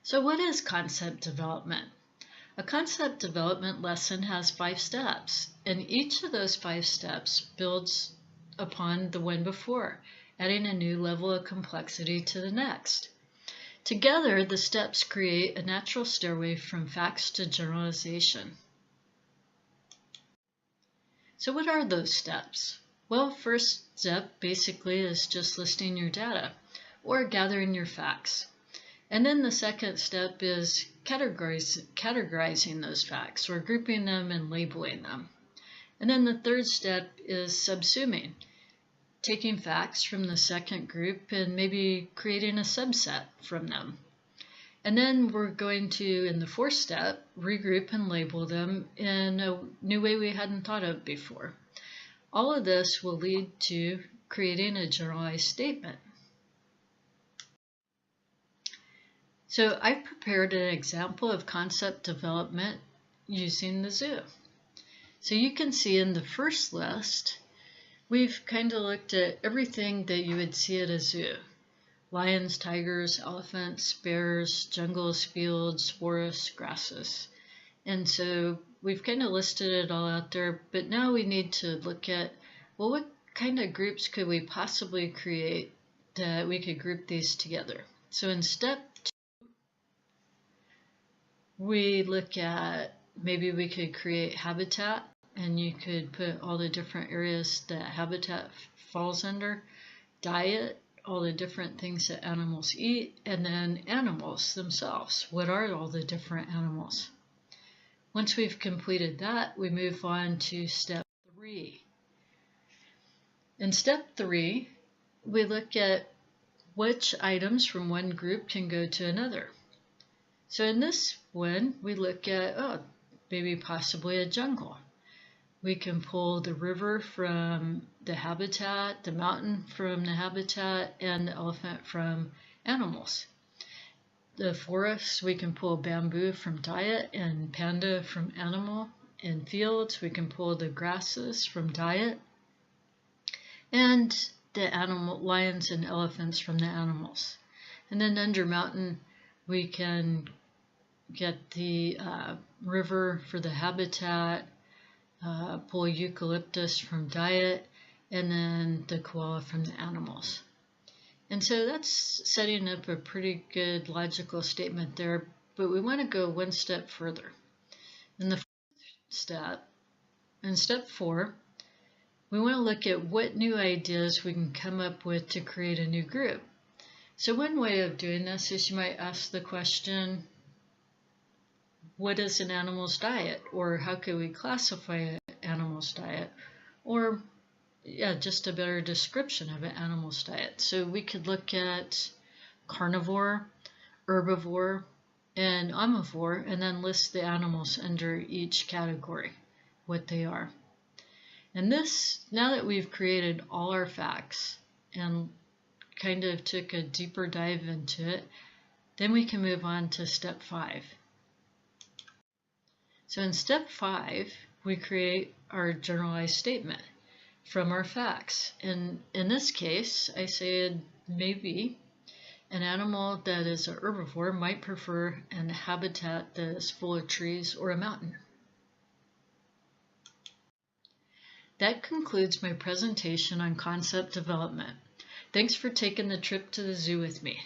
So what is concept development? A concept development lesson has 5 steps, and each of those 5 steps builds upon the one before, adding a new level of complexity to the next. Together, the steps create a natural stairway from facts to generalization. So what are those steps? Well, first step basically is just listing your data or gathering your facts. And then the second step is categorizing those facts or grouping them and labeling them. And then the third step is subsuming, taking facts from the second group and maybe creating a subset from them. And then we're going to, in the fourth step, regroup and label them in a new way we hadn't thought of before. All of this will lead to creating a generalized statement. So I've prepared an example of concept development using the zoo. So you can see in the first list, we've kind of looked at everything that you would see at a zoo. Lions, tigers, elephants, bears, jungles, fields, forests, grasses. And so we've kind of listed it all out there, but now we need to look at, well, what kind of groups could we possibly create that we could group these together? So in step 2, we look at maybe we could create habitat, and you could put all the different areas that habitat falls under, diet, all the different things that animals eat, and then animals themselves. What are all the different animals? Once we've completed that, we move on to step 3. In step 3, we look at which items from one group can go to another. So in this one, we look at, maybe possibly a jungle. We can pull the river from the habitat, the mountain from the habitat, and the elephant from animals. The forest, we can pull bamboo from diet and panda from animal. In fields, we can pull the grasses from diet and the lions and elephants from the animals. And then under mountain, we can get the river for the habitat, pull eucalyptus from diet, and then the koala from the animals. And so that's setting up a pretty good logical statement there, but we want to go one step further. In the step, in step 4, we want to look at what new ideas we can come up with to create a new group. So one way of doing this is you might ask the question, what is an animal's diet? Or how could we classify an animal's diet? Or just a better description of an animal's diet. So we could look at carnivore, herbivore, and omnivore, and then list the animals under each category, what they are. And this, now that we've created all our facts and kind of took a deeper dive into it, then we can move on to step 5. So in step 5, we create our generalized statement from our facts. And in this case, I said maybe an animal that is an herbivore might prefer an habitat that is full of trees or a mountain. That concludes my presentation on concept development. Thanks for taking the trip to the zoo with me.